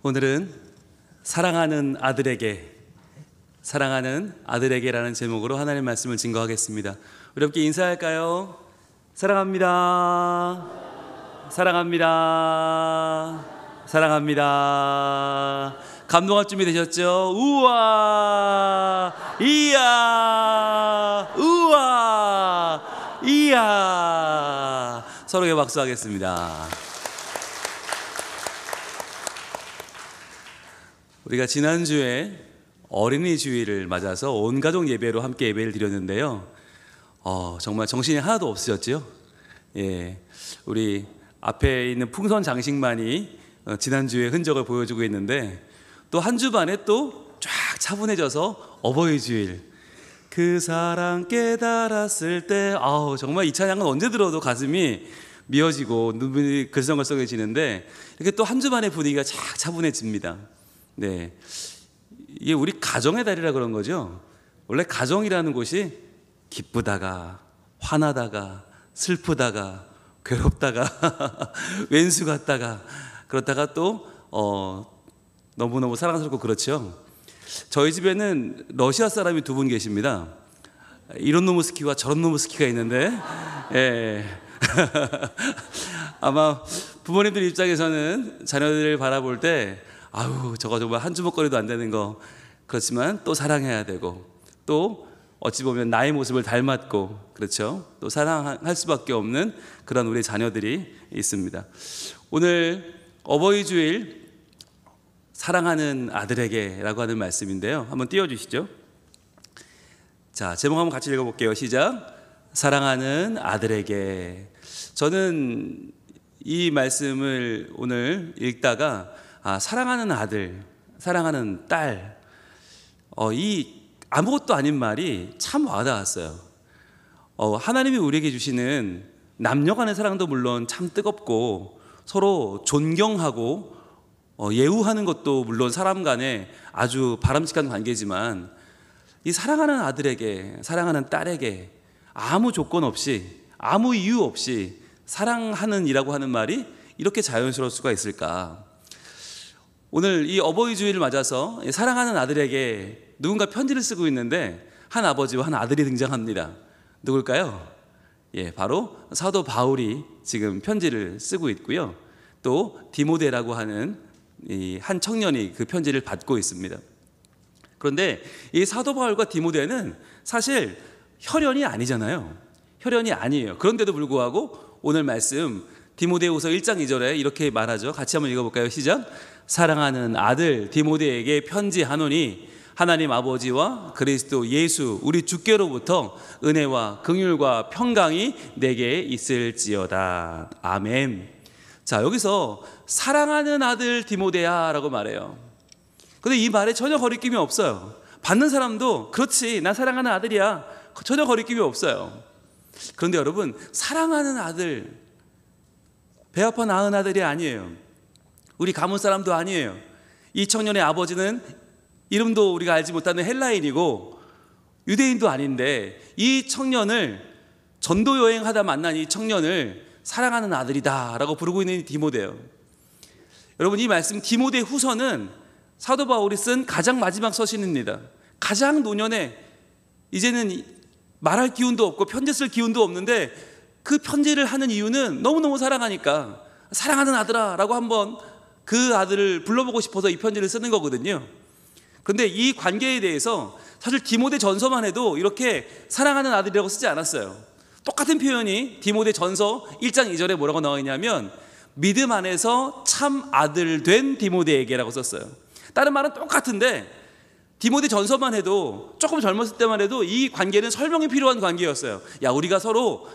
오늘은 사랑하는 아들에게라는 제목으로 하나님의 말씀을 증거하겠습니다. 우리 함께 인사할까요? 사랑합니다. 사랑합니다. 사랑합니다. 감동할 준비 되셨죠? 우와, 이야, 우와, 이야. 서로에게 박수하겠습니다. 우리가 지난주에 어린이 주일을 맞아서 온 가족 예배로 함께 예배를 드렸는데요. 정말 정신이 하나도 없으셨죠? 예, 우리 앞에 있는 풍선 장식만이 지난주의 흔적을 보여주고 있는데, 또 한 주 반에 또 쫙 차분해져서 어버이 주일, 그 사랑 깨달았을 때, 정말 이 찬양은 언제 들어도 가슴이 미어지고 눈물이 글썽글썽해지는데, 이렇게 또 한 주 반의 분위기가 쫙 차분해집니다. 네, 이게 우리 가정의 달이라 그런 거죠. 원래 가정이라는 곳이 기쁘다가 화나다가 슬프다가 괴롭다가 왼수 같다가 그렇다가 또 너무너무 사랑스럽고 그렇죠. 저희 집에는 러시아 사람이 두 분 계십니다. 이런 놈의 스키와 저런 놈의 스키가 있는데, 예. 아마 부모님들 입장에서는 자녀들을 바라볼 때 저거 정말 한 주먹거리도 안 되는 거, 그렇지만 또 사랑해야 되고, 또 어찌 보면 나의 모습을 닮았고, 그렇죠, 또 사랑할 수밖에 없는 그런 우리 자녀들이 있습니다. 오늘 어버이 주일 사랑하는 아들에게라고 하는 말씀인데요, 한번 띄워주시죠. 자, 제목 한번 같이 읽어볼게요. 시작. 사랑하는 아들에게. 저는 이 말씀을 오늘 읽다가 사랑하는 아들, 사랑하는 딸, 이 아무것도 아닌 말이 참 와닿았어요. 하나님이 우리에게 주시는 남녀 간의 사랑도 물론 참 뜨겁고 서로 존경하고 예우하는 것도 물론 사람 간에 아주 바람직한 관계지만, 이 사랑하는 아들에게, 사랑하는 딸에게 아무 조건 없이, 아무 이유 없이 사랑하는 이라고 하는 말이 이렇게 자연스러울 수가 있을까? 오늘 이 어버이 주일을 맞아서 사랑하는 아들에게 누군가 편지를 쓰고 있는데, 한 아버지와 한 아들이 등장합니다. 누굴까요? 예, 바로 사도 바울이 지금 편지를 쓰고 있고요. 또 디모데라고 하는 이 한 청년이 그 편지를 받고 있습니다. 그런데 이 사도 바울과 디모데는 사실 혈연이 아니잖아요. 혈연이 아니에요. 그런데도 불구하고 오늘 말씀 디모데후서 1장 2절에 이렇게 말하죠. 같이 한번 읽어볼까요? 시작. 사랑하는 아들 디모데에게 편지하노니 하나님 아버지와 그리스도 예수 우리 주께로부터 은혜와 긍휼과 평강이 내게 있을지어다. 아멘. 자, 여기서 사랑하는 아들 디모데야 라고 말해요. 근데 이 말에 전혀 거리낌이 없어요. 받는 사람도 그렇지, 나 사랑하는 아들이야, 전혀 거리낌이 없어요. 그런데 여러분, 사랑하는 아들, 배 아파 낳은 아들이 아니에요. 우리 가문 사람도 아니에요. 이 청년의 아버지는 이름도 우리가 알지 못하는 헬라인이고 유대인도 아닌데, 이 청년을 전도 여행하다 만난 이 청년을 사랑하는 아들이다 라고 부르고 있는 디모데예요. 여러분, 이 말씀 디모데 후서는 사도 바울이 쓴 가장 마지막 서신입니다. 가장 노년에 이제는 말할 기운도 없고 편지 쓸 기운도 없는데, 그 편지를 하는 이유는 너무너무 사랑하니까, 사랑하는 아들아 라고 한번 그 아들을 불러보고 싶어서 이 편지를 쓰는 거거든요. 그런데 이 관계에 대해서 사실 디모데 전서만 해도 이렇게 사랑하는 아들이라고 쓰지 않았어요. 똑같은 표현이 디모데 전서 1장 2절에 뭐라고 나와 있냐면, 믿음 안에서 참 아들 된 디모데에게라고 썼어요. 다른 말은 똑같은데 디모데 전서만 해도, 조금 젊었을 때만 해도 이 관계는 설명이 필요한 관계였어요. 야, 우리가 서로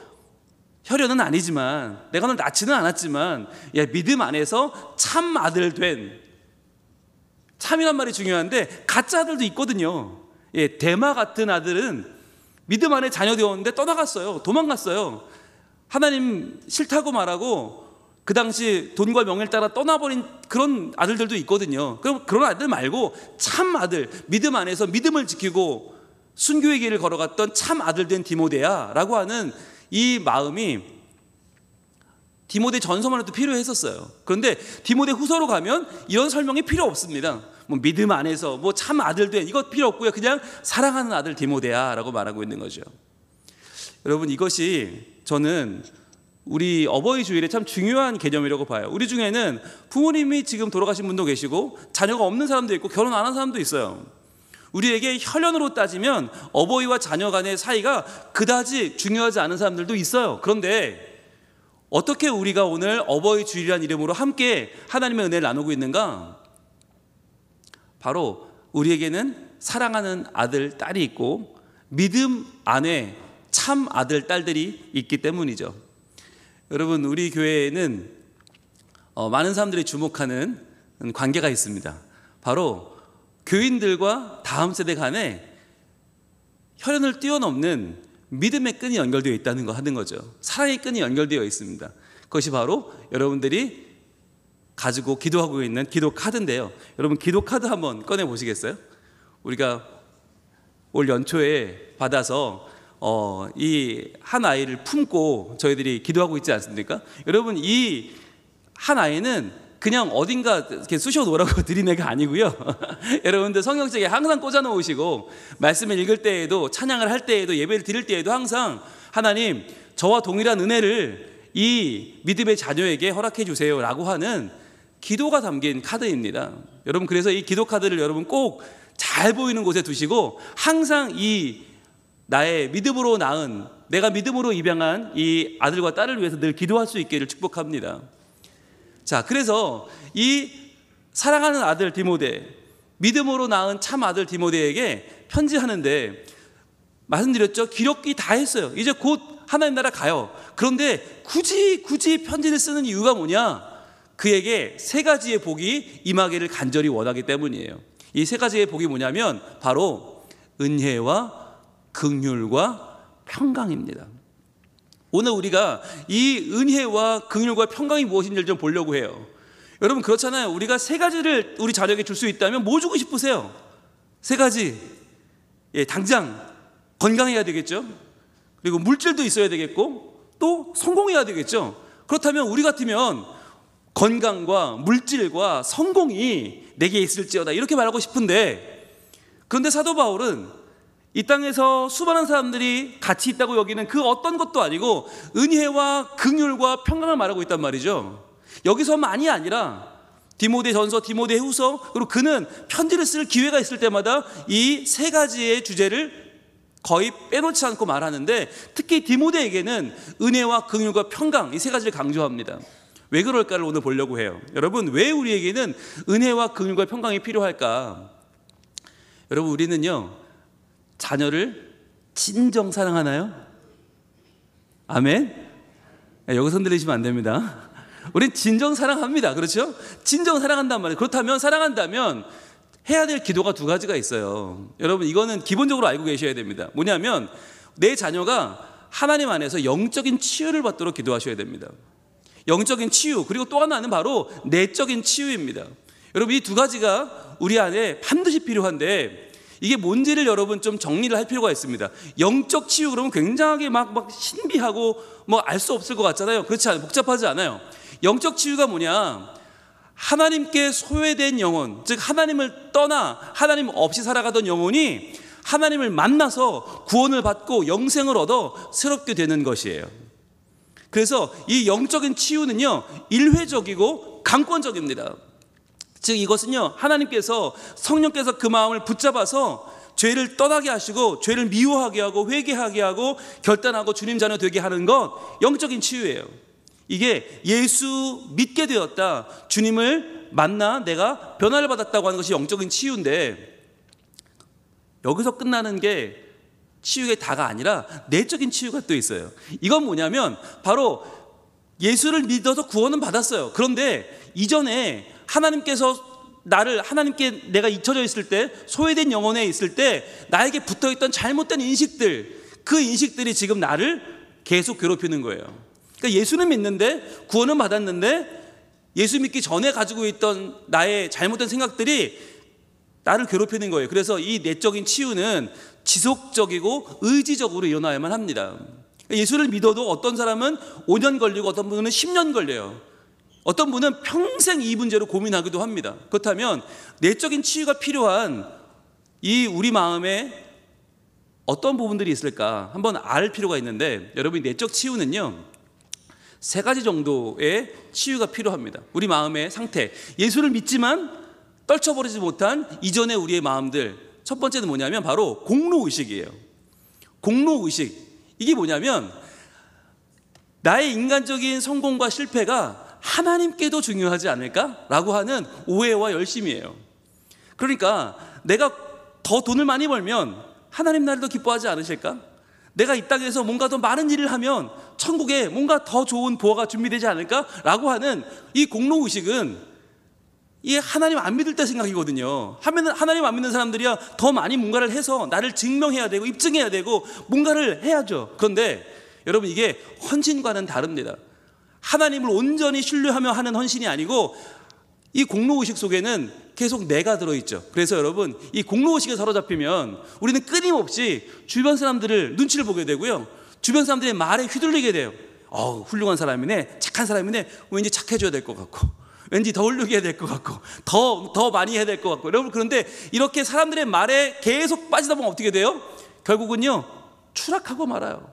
혈연은 아니지만, 내가 널 낳지는 않았지만, 야, 믿음 안에서 참 아들 된, 참이란 말이 중요한데 가짜 아들도 있거든요. 예, 데마 같은 아들은 믿음 안에 자녀 되었는데 떠나갔어요. 도망갔어요. 하나님 싫다고 말하고 그 당시 돈과 명예를 따라 떠나버린 그런 아들들도 있거든요. 그럼 그런 아들 말고 참 아들, 믿음 안에서 믿음을 지키고 순교의 길을 걸어갔던 참 아들 된 디모데야 라고 하는 이 마음이 디모데 전서만 해도 필요했었어요. 그런데 디모데 후서로 가면 이런 설명이 필요 없습니다. 뭐 믿음 안에서 뭐 참 아들 돼, 이거 필요 없고요. 그냥 사랑하는 아들 디모데야 라고 말하고 있는 거죠. 여러분, 이것이 저는 우리 어버이 주일에 참 중요한 개념이라고 봐요. 우리 중에는 부모님이 지금 돌아가신 분도 계시고 자녀가 없는 사람도 있고 결혼 안 한 사람도 있어요. 우리에게 혈연으로 따지면 어버이와 자녀 간의 사이가 그다지 중요하지 않은 사람들도 있어요. 그런데 어떻게 우리가 오늘 어버이 주일이라는 이름으로 함께 하나님의 은혜를 나누고 있는가? 바로 우리에게는 사랑하는 아들, 딸이 있고 믿음 안에 참 아들, 딸들이 있기 때문이죠. 여러분, 우리 교회에는 많은 사람들이 주목하는 관계가 있습니다. 바로 교인들과 다음 세대 간에 혈연을 뛰어넘는 믿음의 끈이 연결되어 있다는 거 하는 거죠. 사랑의 끈이 연결되어 있습니다. 그것이 바로 여러분들이 가지고 기도하고 있는 기도 카드인데요. 여러분, 기도 카드 한번 꺼내 보시겠어요? 우리가 올 연초에 받아서 이 한 아이를 품고 저희들이 기도하고 있지 않습니까? 여러분, 이 한 아이는 그냥 어딘가 이렇게 쑤셔 놓으라고 드린 애가 아니고요. 여러분들 성경책에 항상 꽂아 놓으시고 말씀을 읽을 때에도, 찬양을 할 때에도, 예배를 드릴 때에도 항상 하나님, 저와 동일한 은혜를 이 믿음의 자녀에게 허락해 주세요 라고 하는 기도가 담긴 카드입니다. 여러분, 그래서 이 기도 카드를 여러분 꼭 잘 보이는 곳에 두시고 항상 이 나의 믿음으로 낳은, 내가 믿음으로 입양한 이 아들과 딸을 위해서 늘 기도할 수 있기를 축복합니다. 자, 그래서 이 사랑하는 아들 디모데, 믿음으로 낳은 참 아들 디모데에게 편지하는데 말씀드렸죠? 기록이 다 했어요. 이제 곧 하나님 나라 가요. 그런데 굳이 편지를 쓰는 이유가 뭐냐? 그에게 세 가지의 복이 임하기를 간절히 원하기 때문이에요. 이 세 가지의 복이 뭐냐면 바로 은혜와 긍휼과 평강입니다. 오늘 우리가 이 은혜와 긍휼과 평강이 무엇인지를 좀 보려고 해요. 여러분, 그렇잖아요. 우리가 세 가지를 우리 자녀에게 줄 수 있다면 뭐 주고 싶으세요? 세 가지. 당장 건강해야 되겠죠. 그리고 물질도 있어야 되겠고 또 성공해야 되겠죠. 그렇다면 우리 같으면 건강과 물질과 성공이 내게 있을지어다 이렇게 말하고 싶은데, 그런데 사도 바울은 이 땅에서 수많은 사람들이 가치 있다고 여기는 그 어떤 것도 아니고 은혜와 긍휼과 평강을 말하고 있단 말이죠. 여기서만이 아니라 디모데 전서, 디모데 후서, 그리고 그는 편지를 쓸 기회가 있을 때마다 이 세 가지의 주제를 거의 빼놓지 않고 말하는데, 특히 디모데에게는 은혜와 긍휼과 평강, 이 세 가지를 강조합니다. 왜 그럴까를 오늘 보려고 해요. 여러분, 왜 우리에게는 은혜와 긍휼과 평강이 필요할까? 여러분, 우리는요 자녀를 진정 사랑하나요? 아멘? 여기서 흔들리시면 안 됩니다. 우린 진정 사랑합니다. 그렇죠? 진정 사랑한단 말이에요. 그렇다면, 사랑한다면 해야 될 기도가 두 가지가 있어요. 여러분, 이거는 기본적으로 알고 계셔야 됩니다. 뭐냐면 내 자녀가 하나님 안에서 영적인 치유를 받도록 기도하셔야 됩니다. 영적인 치유, 그리고 또 하나는 바로 내적인 치유입니다. 여러분, 이 두 가지가 우리 안에 반드시 필요한데 이게 뭔지를 여러분 좀 정리를 할 필요가 있습니다. 영적 치유 그러면 굉장히 막 신비하고 뭐 알 수 없을 것 같잖아요. 그렇지 않아요. 복잡하지 않아요. 영적 치유가 뭐냐? 하나님께 소외된 영혼, 즉 하나님을 떠나 하나님 없이 살아가던 영혼이 하나님을 만나서 구원을 받고 영생을 얻어 새롭게 되는 것이에요. 그래서 이 영적인 치유는요 일회적이고 강권적입니다. 즉 이것은요 하나님께서, 성령께서 그 마음을 붙잡아서 죄를 떠나게 하시고 죄를 미워하게 하고 회개하게 하고 결단하고 주님 자녀 되게 하는 것, 영적인 치유예요. 이게 예수 믿게 되었다, 주님을 만나 내가 변화를 받았다고 하는 것이 영적인 치유인데, 여기서 끝나는 게 치유의 다가 아니라 내적인 치유가 또 있어요. 이건 뭐냐면 바로 예수를 믿어서 구원은 받았어요. 그런데 이전에 하나님께서 하나님께 내가 잊혀져 있을 때, 소외된 영혼에 있을 때 나에게 붙어있던 잘못된 인식들, 그 인식들이 지금 나를 계속 괴롭히는 거예요. 그러니까 예수는 믿는데, 구원은 받았는데 예수 믿기 전에 가지고 있던 나의 잘못된 생각들이 나를 괴롭히는 거예요. 그래서 이 내적인 치유는 지속적이고 의지적으로 일어나야만 합니다. 예수를 믿어도 어떤 사람은 5년 걸리고 어떤 분은 10년 걸려요. 어떤 분은 평생 이 문제로 고민하기도 합니다. 그렇다면 내적인 치유가 필요한 이 우리 마음에 어떤 부분들이 있을까 한번 알 필요가 있는데, 여러분 내적 치유는요 3가지 정도의 치유가 필요합니다. 우리 마음의 상태, 예수를 믿지만 떨쳐버리지 못한 이전의 우리의 마음들. 첫 번째는 뭐냐면 바로 공로의식이에요. 공로의식, 이게 뭐냐면 나의 인간적인 성공과 실패가 하나님께도 중요하지 않을까라고 하는 오해와 열심이에요. 그러니까 내가 더 돈을 많이 벌면 하나님 나를 더 기뻐하지 않으실까? 내가 이 땅에서 뭔가 더 많은 일을 하면 천국에 뭔가 더 좋은 보화가 준비되지 않을까라고 하는 이 공로의식은 이게 하나님 안 믿을 때 생각이거든요. 하나님 안 믿는 사람들이야 더 많이 뭔가를 해서 나를 증명해야 되고 입증해야 되고 뭔가를 해야죠. 그런데 여러분 이게 헌신과는 다릅니다. 하나님을 온전히 신뢰하며 하는 헌신이 아니고 이 공로의식 속에는 계속 내가 들어있죠. 그래서 여러분 이 공로의식에 사로잡히면 우리는 끊임없이 주변 사람들을 눈치를 보게 되고요, 주변 사람들의 말에 휘둘리게 돼요. 훌륭한 사람이네, 착한 사람이네, 왠지 착해져야 될 것 같고, 왠지 더 훌륭해야 될 것 같고, 더 많이 해야 될 것 같고. 여러분 그런데 이렇게 사람들의 말에 계속 빠지다 보면 어떻게 돼요? 결국은요 추락하고 말아요.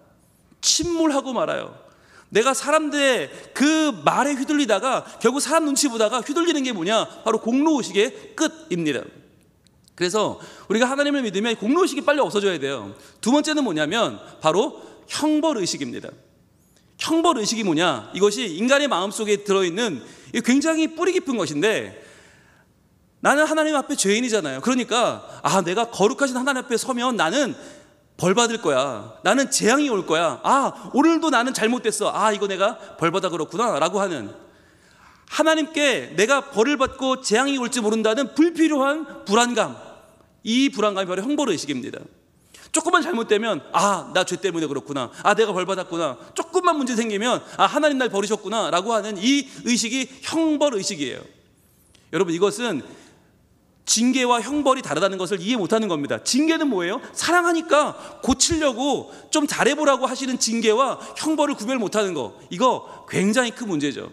침몰하고 말아요. 내가 사람들의 그 말에 휘둘리다가 결국 사람 눈치 보다가 휘둘리는 게 뭐냐? 바로 공로의식의 끝입니다. 그래서 우리가 하나님을 믿으면 공로의식이 빨리 없어져야 돼요. 두 번째는 뭐냐면 바로 형벌의식입니다. 형벌의식이 뭐냐? 이것이 인간의 마음속에 들어있는 굉장히 뿌리 깊은 것인데, 나는 하나님 앞에 죄인이잖아요. 그러니까 내가 거룩하신 하나님 앞에 서면 나는 벌 받을 거야, 나는 재앙이 올 거야, 오늘도 나는 잘못됐어, 이거 내가 벌 받아 그렇구나 라고 하는, 하나님께 내가 벌을 받고 재앙이 올지 모른다는 불필요한 불안감, 이 불안감이 바로 형벌의식입니다. 조금만 잘못되면 나 죄 때문에 그렇구나, 내가 벌 받았구나, 조금만 문제 생기면 하나님 날 버리셨구나 라고 하는 이 의식이 형벌의식이에요. 여러분 이것은 징계와 형벌이 다르다는 것을 이해 못하는 겁니다. 징계는 뭐예요? 사랑하니까 고치려고 좀 잘해보라고 하시는 징계와 형벌을 구별 못하는 거, 이거 굉장히 큰 문제죠.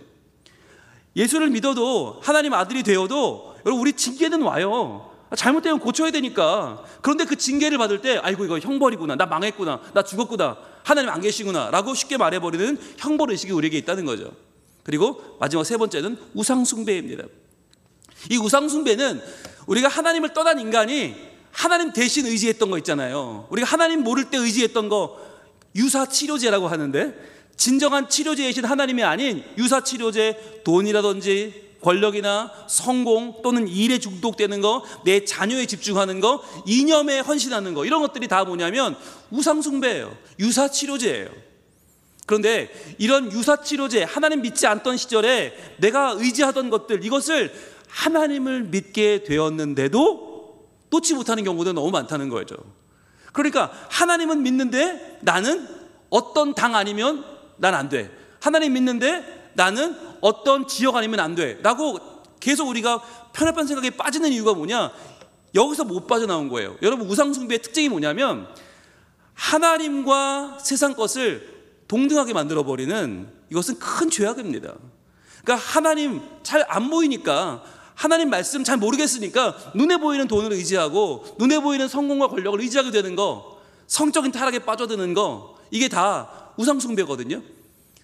예수를 믿어도 하나님 아들이 되어도 여러분 우리 징계는 와요. 잘못되면 고쳐야 되니까. 그런데 그 징계를 받을 때 아이고 이거 형벌이구나, 나 망했구나, 나 죽었구나, 하나님 안 계시구나 라고 쉽게 말해버리는 형벌의식이 우리에게 있다는 거죠. 그리고 마지막 세 번째는 우상숭배입니다. 이 우상숭배는 우리가 하나님을 떠난 인간이 하나님 대신 의지했던 거 있잖아요. 우리가 하나님 모를 때 의지했던 거 유사치료제라고 하는데, 진정한 치료제이신 하나님이 아닌 유사치료제, 돈이라든지 권력이나 성공 또는 일에 중독되는 거, 내 자녀에 집중하는 거, 이념에 헌신하는 거, 이런 것들이 다 뭐냐면 우상숭배예요. 유사치료제예요. 그런데 이런 유사치료제, 하나님 믿지 않던 시절에 내가 의지하던 것들, 이것을 하나님을 믿게 되었는데도 놓지 못하는 경우도 너무 많다는 거죠. 그러니까 하나님은 믿는데 나는 어떤 당 아니면 난 안 돼, 하나님 믿는데 나는 어떤 지역 아니면 안 돼 라고 계속 우리가 편협한 생각에 빠지는 이유가 뭐냐? 여기서 못 빠져나온 거예요. 여러분 우상숭배의 특징이 뭐냐면 하나님과 세상 것을 동등하게 만들어버리는, 이것은 큰 죄악입니다. 그러니까 하나님 잘 안 보이니까, 하나님 말씀 잘 모르겠으니까 눈에 보이는 돈을 의지하고 눈에 보이는 성공과 권력을 의지하게 되는 거, 성적인 타락에 빠져드는 거, 이게 다 우상숭배거든요.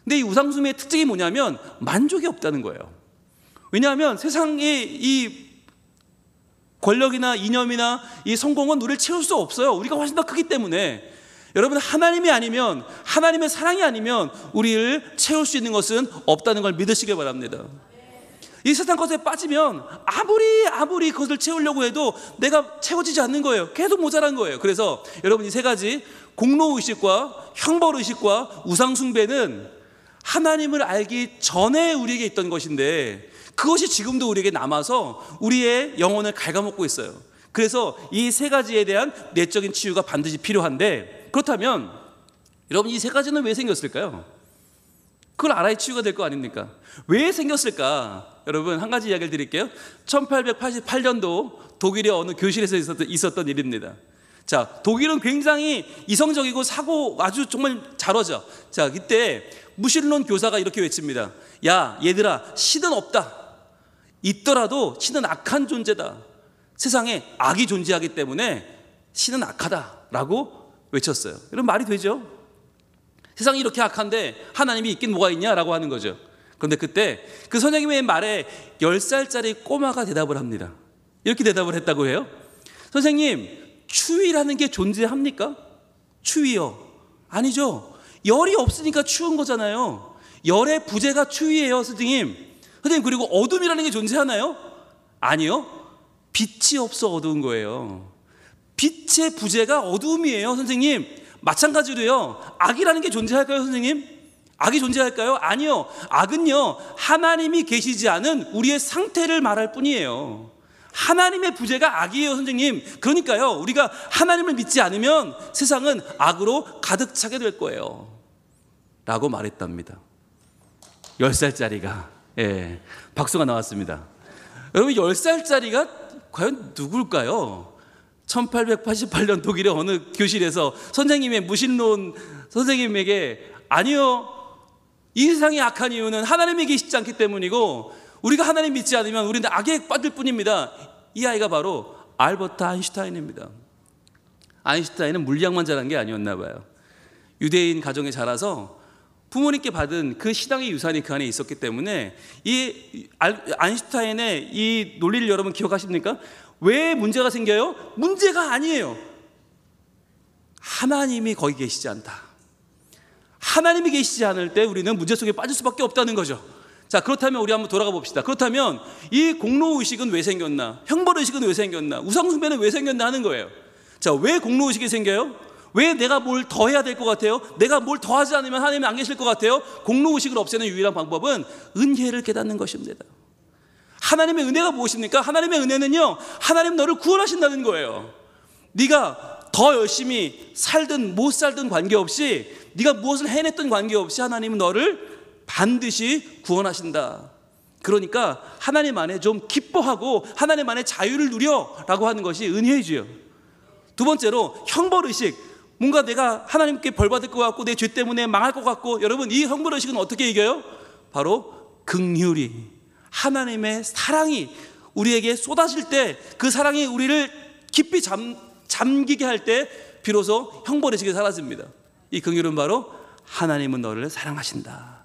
근데 이 우상숭배의 특징이 뭐냐면 만족이 없다는 거예요. 왜냐하면 세상의 이 권력이나 이념이나 이 성공은 우리를 채울 수 없어요. 우리가 훨씬 더 크기 때문에. 여러분 하나님이 아니면, 하나님의 사랑이 아니면 우리를 채울 수 있는 것은 없다는 걸 믿으시길 바랍니다. 이 세상 것에 빠지면 아무리 그것을 채우려고 해도 내가 채워지지 않는 거예요. 계속 모자란 거예요. 그래서 여러분 이 세 가지, 공로의식과 형벌의식과 우상숭배는 하나님을 알기 전에 우리에게 있던 것인데, 그것이 지금도 우리에게 남아서 우리의 영혼을 갉아먹고 있어요. 그래서 이 세 가지에 대한 내적인 치유가 반드시 필요한데, 그렇다면 여러분 이 세 가지는 왜 생겼을까요? 그걸 알아야 치유가 될 거 아닙니까? 왜 생겼을까? 여러분 한 가지 이야기를 드릴게요. 1888년도 독일의 어느 교실에서 있었던 일입니다. 자, 독일은 굉장히 이성적이고 사고 아주 정말 잘하죠. 자, 이때 무신론 교사가 이렇게 외칩니다. 야, 얘들아, 신은 없다. 있더라도 신은 악한 존재다. 세상에 악이 존재하기 때문에 신은 악하다라고 외쳤어요. 이런 말이 되죠? 세상이 이렇게 악한데 하나님이 있긴 뭐가 있냐라고 하는 거죠. 그런데 그때 그 선생님의 말에 10살짜리 꼬마가 대답을 합니다. 이렇게 대답을 했다고 해요. 선생님, 추위라는 게 존재합니까? 추위요? 아니죠. 열이 없으니까 추운 거잖아요. 열의 부재가 추위예요, 선생님. 선생님, 그리고 어둠이라는 게 존재하나요? 아니요. 빛이 없어 어두운 거예요. 빛의 부재가 어두움이에요, 선생님. 마찬가지로요, 악이라는 게 존재할까요, 선생님? 악이 존재할까요? 아니요. 악은요, 하나님이 계시지 않은 우리의 상태를 말할 뿐이에요. 하나님의 부재가 악이에요, 선생님. 그러니까요, 우리가 하나님을 믿지 않으면 세상은 악으로 가득 차게 될 거예요 라고 말했답니다. 10살짜리가. 예, 박수가 나왔습니다. 여러분, 10살짜리가 과연 누굴까요? 1888년 독일의 어느 교실에서 선생님의 무신론 선생님에게 아니요, 이 세상이 악한 이유는 하나님이 계시지 않기 때문이고 우리가 하나님 믿지 않으면 우리는 악에 빠질 뿐입니다. 이 아이가 바로 알버트 아인슈타인입니다. 아인슈타인은 물리학만 잘한 게 아니었나 봐요. 유대인 가정에 자라서 부모님께 받은 그 신앙의 유산이 그 안에 있었기 때문에 이 아인슈타인의 이 논리를 여러분 기억하십니까? 왜 문제가 생겨요? 문제가 아니에요. 하나님이 거기 계시지 않다. 하나님이 계시지 않을 때 우리는 문제 속에 빠질 수밖에 없다는 거죠. 자, 그렇다면 우리 한번 돌아가 봅시다. 그렇다면 이 공로의식은 왜 생겼나? 형벌의식은 왜 생겼나? 우상숭배는 왜 생겼나 하는 거예요. 자, 왜 공로의식이 생겨요? 왜 내가 뭘 더 해야 될 것 같아요? 내가 뭘 더 하지 않으면 하나님이 안 계실 것 같아요? 공로의식을 없애는 유일한 방법은 은혜를 깨닫는 것입니다. 하나님의 은혜가 무엇입니까? 하나님의 은혜는요, 하나님 너를 구원하신다는 거예요. 네가 더 열심히 살든 못 살든 관계없이, 네가 무엇을 해냈든 관계없이 하나님은 너를 반드시 구원하신다. 그러니까 하나님 안에 좀 기뻐하고 하나님 안에 자유를 누려라고 하는 것이 은혜의 주요. 두 번째로 형벌의식. 뭔가 내가 하나님께 벌받을 것 같고 내 죄 때문에 망할 것 같고, 여러분, 이 형벌의식은 어떻게 이겨요? 바로 긍휼이, 하나님의 사랑이 우리에게 쏟아질 때, 그 사랑이 우리를 깊이 잠기게 할 때 비로소 형벌의식이 사라집니다. 이 긍휼은 바로 하나님은 너를 사랑하신다.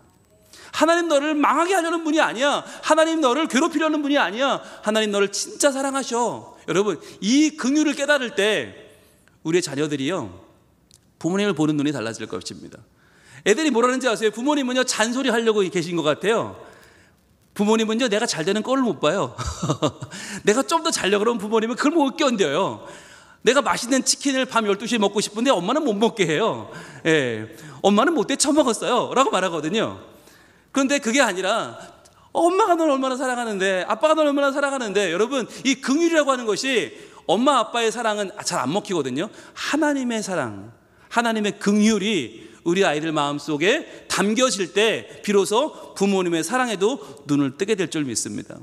하나님 너를 망하게 하려는 분이 아니야. 하나님 너를 괴롭히려는 분이 아니야. 하나님 너를 진짜 사랑하셔. 여러분, 이 긍휼을 깨달을 때 우리의 자녀들이요, 부모님을 보는 눈이 달라질 것입니다. 애들이 뭐라는지 아세요? 부모님은요, 잔소리 하려고 계신 것 같아요. 부모님은요, 내가 잘 되는 꼴을 못 봐요. 내가 좀 더 자려고 그러면 부모님은 그걸 못 견뎌요. 내가 맛있는 치킨을 밤 12시에 먹고 싶은데 엄마는 못 먹게 해요. 예, 엄마는 못돼 처먹었어요 라고 말하거든요. 그런데 그게 아니라 엄마가 널 얼마나 사랑하는데, 아빠가 널 얼마나 사랑하는데, 여러분, 이 긍휼이라고 하는 것이 엄마 아빠의 사랑은 잘 안 먹히거든요. 하나님의 사랑, 하나님의 긍휼이 우리 아이들 마음속에 담겨질 때 비로소 부모님의 사랑에도 눈을 뜨게 될 줄 믿습니다.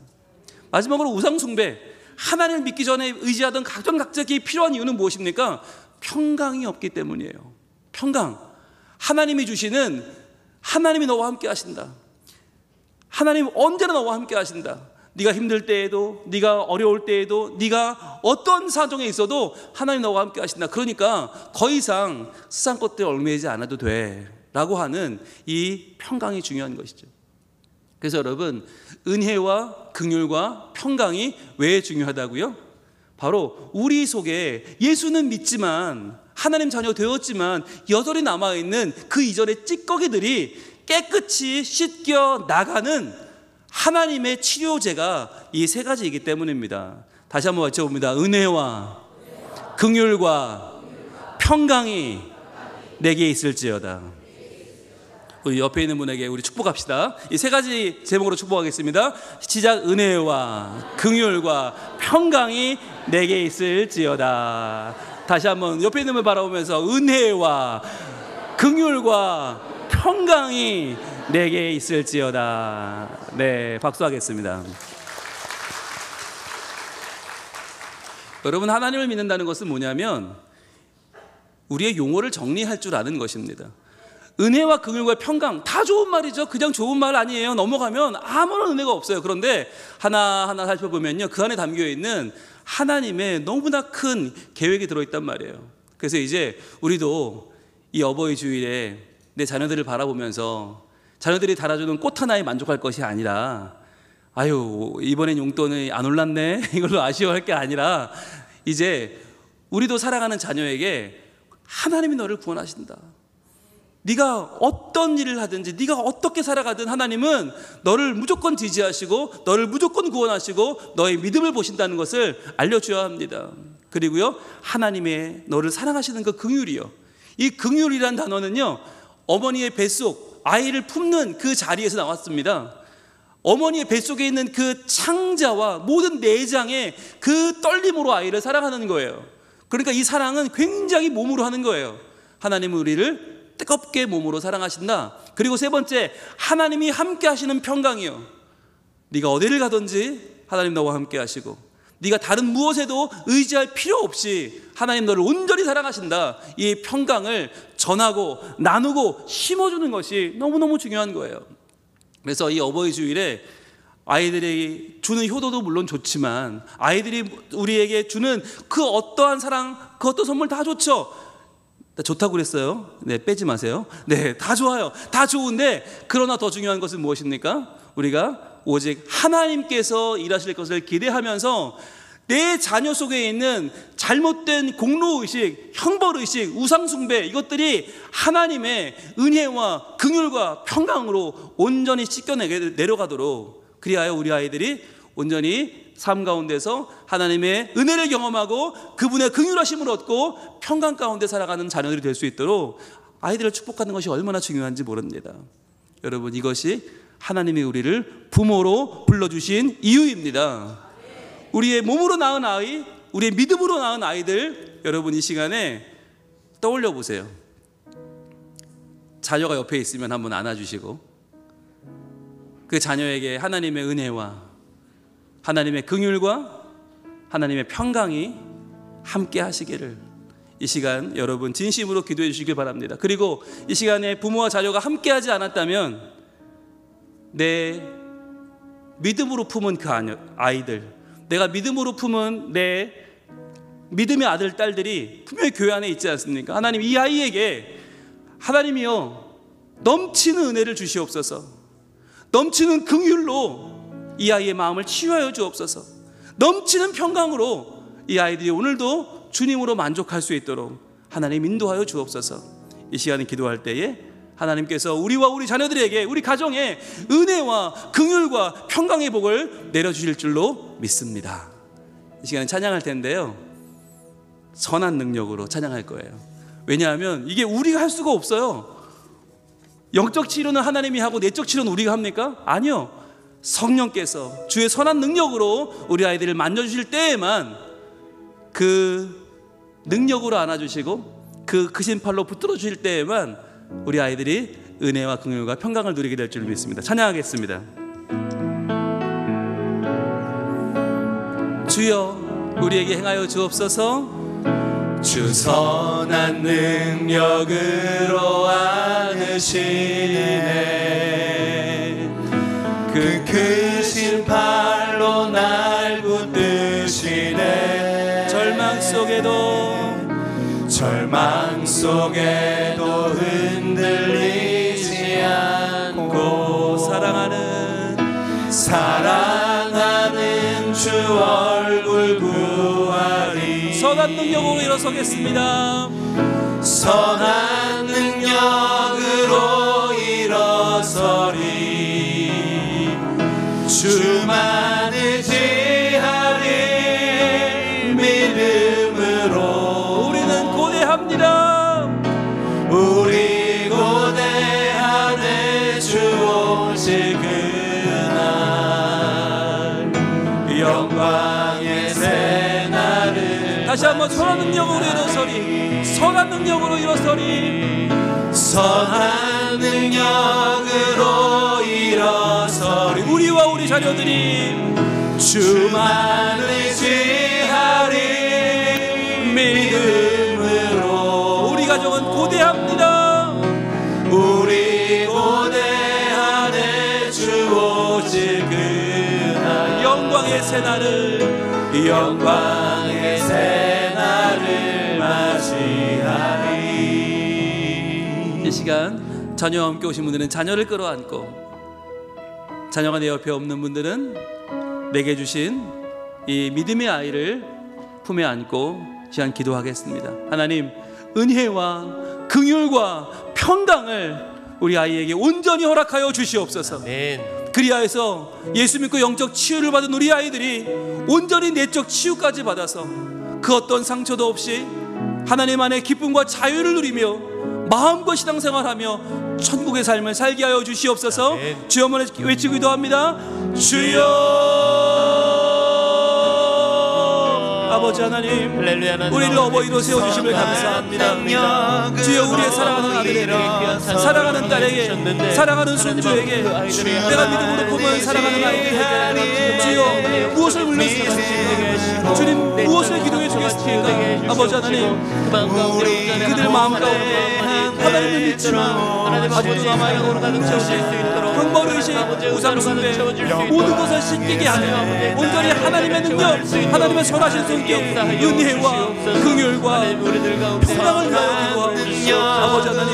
마지막으로 우상숭배. 하나님을 믿기 전에 의지하던 각종각적이 필요한 이유는 무엇입니까? 평강이 없기 때문이에요. 평강. 하나님이 주시는, 하나님이 너와 함께 하신다. 하나님 언제나 너와 함께 하신다. 네가 힘들 때에도, 네가 어려울 때에도, 네가 어떤 사정에 있어도 하나님 너와 함께 하신다. 그러니까 더 이상 세상 것들에 얽매이지 않아도 돼 라고 하는 이 평강이 중요한 것이죠. 그래서 여러분, 은혜와 긍휼과 평강이 왜 중요하다고요? 바로 우리 속에 예수는 믿지만, 하나님 자녀 되었지만 여전히 남아있는 그 이전의 찌꺼기들이 깨끗이 씻겨 나가는 하나님의 치료제가 이 세 가지이기 때문입니다. 다시 한번 외쳐봅니다. 은혜와 긍휼과 평강이 내게 있을지어다. 우리 옆에 있는 분에게 우리 축복합시다. 이 세 가지 제목으로 축복하겠습니다. 시작. 은혜와 긍휼과 평강이 내게 있을지어다. 다시 한번 옆에 있는 분 바라보면서 은혜와 긍휼과 평강이 내게 있을지어다. 네, 박수하겠습니다. 여러분, 하나님을 믿는다는 것은 뭐냐면 우리의 용어를 정리할 줄 아는 것입니다. 은혜와 긍휼과 평강 다 좋은 말이죠. 그냥 좋은 말 아니에요. 넘어가면 아무런 은혜가 없어요. 그런데 하나하나 살펴보면요, 그 안에 담겨있는 하나님의 너무나 큰 계획이 들어있단 말이에요. 그래서 이제 우리도 이 어버이 주일에 내 자녀들을 바라보면서 자녀들이 달아주는 꽃 하나에 만족할 것이 아니라, 아유 이번엔 용돈이 안 올랐네 이걸로 아쉬워할 게 아니라, 이제 우리도 사랑하는 자녀에게 하나님이 너를 구원하신다, 네가 어떤 일을 하든지 네가 어떻게 살아가든 하나님은 너를 무조건 지지하시고 너를 무조건 구원하시고 너의 믿음을 보신다는 것을 알려줘야 합니다. 그리고요, 하나님의 너를 사랑하시는 그 긍휼이요, 이 긍휼이란 단어는요, 어머니의 뱃속 아이를 품는 그 자리에서 나왔습니다. 어머니의 뱃속에 있는 그 창자와 모든 내장의 그 떨림으로 아이를 사랑하는 거예요. 그러니까 이 사랑은 굉장히 몸으로 하는 거예요. 하나님은 우리를 뜨겁게 몸으로 사랑하신다. 그리고 세 번째, 하나님이 함께 하시는 평강이요, 네가 어디를 가든지 하나님 너와 함께 하시고 네가 다른 무엇에도 의지할 필요 없이 하나님 너를 온전히 사랑하신다. 이 평강을 전하고 나누고 심어주는 것이 너무너무 중요한 거예요. 그래서 이 어버이 주일에 아이들이 주는 효도도 물론 좋지만 아이들이 우리에게 주는 그 어떠한 사랑, 그 어떤 선물 다 좋죠. 좋다고 그랬어요. 네, 빼지 마세요. 네, 다 좋아요. 다 좋은데, 그러나 더 중요한 것은 무엇입니까? 우리가 오직 하나님께서 일하실 것을 기대하면서 내 자녀 속에 있는 잘못된 공로의식, 형벌의식, 우상숭배, 이것들이 하나님의 은혜와 긍휼과 평강으로 온전히 씻겨내게 내려가도록, 그리하여 우리 아이들이 온전히 삶 가운데서 하나님의 은혜를 경험하고 그분의 긍휼하심을 얻고 평강 가운데 살아가는 자녀들이 될 수 있도록 아이들을 축복하는 것이 얼마나 중요한지 모릅니다. 여러분, 이것이 하나님이 우리를 부모로 불러주신 이유입니다. 우리의 몸으로 낳은 아이, 우리의 믿음으로 낳은 아이들, 여러분 이 시간에 떠올려 보세요. 자녀가 옆에 있으면 한번 안아주시고 그 자녀에게 하나님의 은혜와 하나님의 긍휼과 하나님의 평강이 함께 하시기를 이 시간 여러분 진심으로 기도해 주시길 바랍니다. 그리고 이 시간에 부모와 자녀가 함께 하지 않았다면 내 믿음으로 품은 그 아이들, 내가 믿음으로 품은 내 믿음의 아들, 딸들이 분명히 교회 안에 있지 않습니까? 하나님, 이 아이에게 하나님이여 넘치는 은혜를 주시옵소서, 넘치는 긍휼로 이 아이의 마음을 치유하여 주옵소서, 넘치는 평강으로 이 아이들이 오늘도 주님으로 만족할 수 있도록 하나님 인도하여 주옵소서. 이 시간에 기도할 때에 하나님께서 우리와 우리 자녀들에게, 우리 가정에 은혜와 긍휼과 평강의 복을 내려주실 줄로 믿습니다. 이 시간에 찬양할 텐데요, 선한 능력으로 찬양할 거예요. 왜냐하면 이게 우리가 할 수가 없어요. 영적 치료는 하나님이 하고 내적 치료는 우리가 합니까? 아니요. 성령께서 주의 선한 능력으로 우리 아이들을 만져주실 때에만 그 능력으로 안아주시고 그 크신 팔로 붙들어 주실 때에만 우리 아이들이 은혜와 긍휼과 평강을 누리게 될 줄 믿습니다. 찬양하겠습니다. 주여 우리에게 행하여 주옵소서. 주 선한 능력으로 안으시네, 그 크신 팔로 날 붙드시네. 절망 속에도 흔들리지 않고 사랑하는 주 얼굴 구하리. 선한 능력으로 일어서겠습니다. 선한 능력으로 일어서리. 주만 의지하리. 믿음으로 우리는 고대합니다. 우리 고대하네. 주 오실 그날 영광의 새날을 다시 한번 선한 능력으로 일어서리. 선한 능력으로 일어서리. 선한 능력으로 일어서리. 우리와 우리 자녀들이 주만 의지하리. 믿음으로 우리 영광의 새날을 영광의 새날을 맞이하리. 이 시간 자녀와 함께 오신 분들은 자녀를 끌어안고, 자녀가 내 옆에 없는 분들은 내게 주신 이 믿음의 아이를 품에 안고 시간 기도하겠습니다. 하나님, 은혜와 긍휼과 평강을 우리 아이에게 온전히 허락하여 주시옵소서. 아멘. 그리하여서 예수 믿고 영적 치유를 받은 우리 아이들이 온전히 내적 치유까지 받아서 그 어떤 상처도 없이 하나님 안에 기쁨과 자유를 누리며 마음껏 신앙생활하며 천국의 삶을 살게 하여 주시옵소서. 아멘. 주여 한번 외치고 기도합니다. 주여. 아버지 하나님, 할렐루야. 하나님, 우리를 어버이로 세워주심을 감사합니다. 주여, 우리의 사랑하는 아들에게, 사랑하는 딸에게, 사랑하는 손주에게, 내가 믿음으로 품은 사랑하는 아이들에게 주여 무엇을 물려주겠습니까? 주님, 무엇을 기도해 주겠습니까? 아버지 하나님, 그들 마음 가운데 하나님을 믿지만 아직도 남아있는 형벌의식, 우상숭배, 모든 것을 씻기게 하며 온전히 하나님의 능력, 하나님의 선하신 성격, 은혜와 긍휼과 평강을 위하여 기도하옵소서. 아버지 하나님,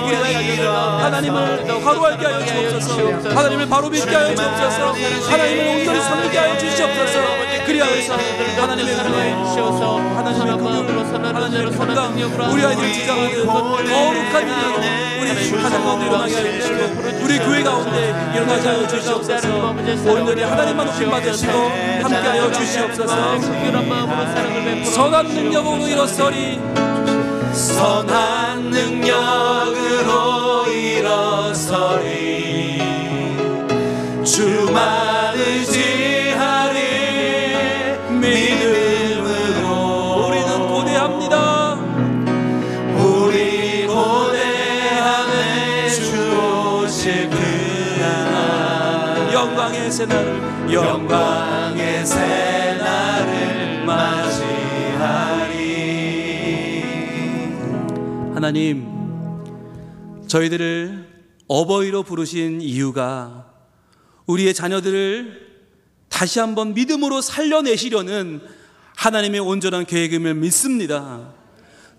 우리 아이들 하나님을 바로 알게 하여 주옵소서. 하나님을 바로 믿게 하여 주옵소서. 하나님을 온전히 섬기게 하여 주시옵소서. 그리하여서 하나님의 은혜, 하나님의 긍휼, 하나님의 평강, 우리 아이들을 지장하는 거룩한 일이 우리 가정 가운데 일어나게 하여 주시고 우리 교회 가운데 일어나게 하여 주시옵소서. 온전히 하나님만 높임 받으시고 함께하여 주시옵소서. 선한 능력으로 일어서리, 선한 능력으로 일어서리. 주만 의지하리. 믿음으로 우리는 고대합니다. 우리 고대함에 주 오실 그날, 영광의 새날을, 영광의 새날을 맞이하리. 하나님, 저희들을 어버이로 부르신 이유가 우리의 자녀들을 다시 한번 믿음으로 살려내시려는 하나님의 온전한 계획임을 믿습니다.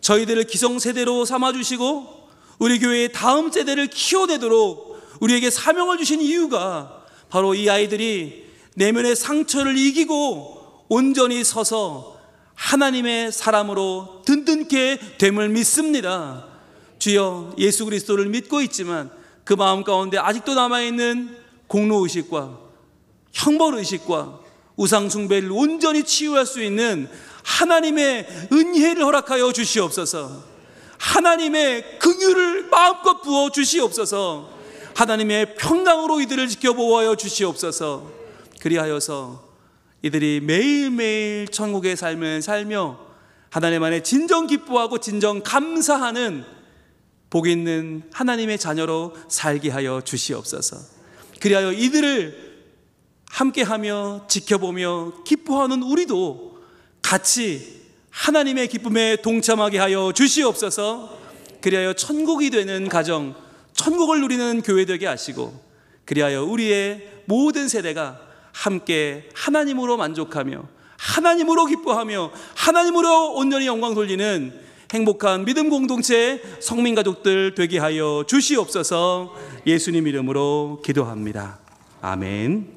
저희들을 기성세대로 삼아주시고 우리 교회의 다음 세대를 키워내도록 우리에게 사명을 주신 이유가 바로 이 아이들이 내면의 상처를 이기고 온전히 서서 하나님의 사람으로 든든케 됨을 믿습니다. 주여, 예수 그리스도를 믿고 있지만 그 마음 가운데 아직도 남아있는 공로의식과 형벌의식과 우상숭배를 온전히 치유할 수 있는 하나님의 은혜를 허락하여 주시옵소서. 하나님의 긍휼을 마음껏 부어 주시옵소서. 하나님의 평강으로 이들을 지켜보호하여 주시옵소서. 그리하여서 이들이 매일매일 천국의 삶을 살며 하나님 안에 진정 기뻐하고 진정 감사하는 복 있는 하나님의 자녀로 살게 하여 주시옵소서. 그리하여 이들을 함께하며 지켜보며 기뻐하는 우리도 같이 하나님의 기쁨에 동참하게 하여 주시옵소서. 그리하여 천국이 되는 가정, 천국을 누리는 교회 되게 하시고, 그리하여 우리의 모든 세대가 함께 하나님으로 만족하며 하나님으로 기뻐하며 하나님으로 온전히 영광 돌리는 행복한 믿음 공동체 성민 가족들 되게 하여 주시옵소서. 예수님 이름으로 기도합니다. 아멘.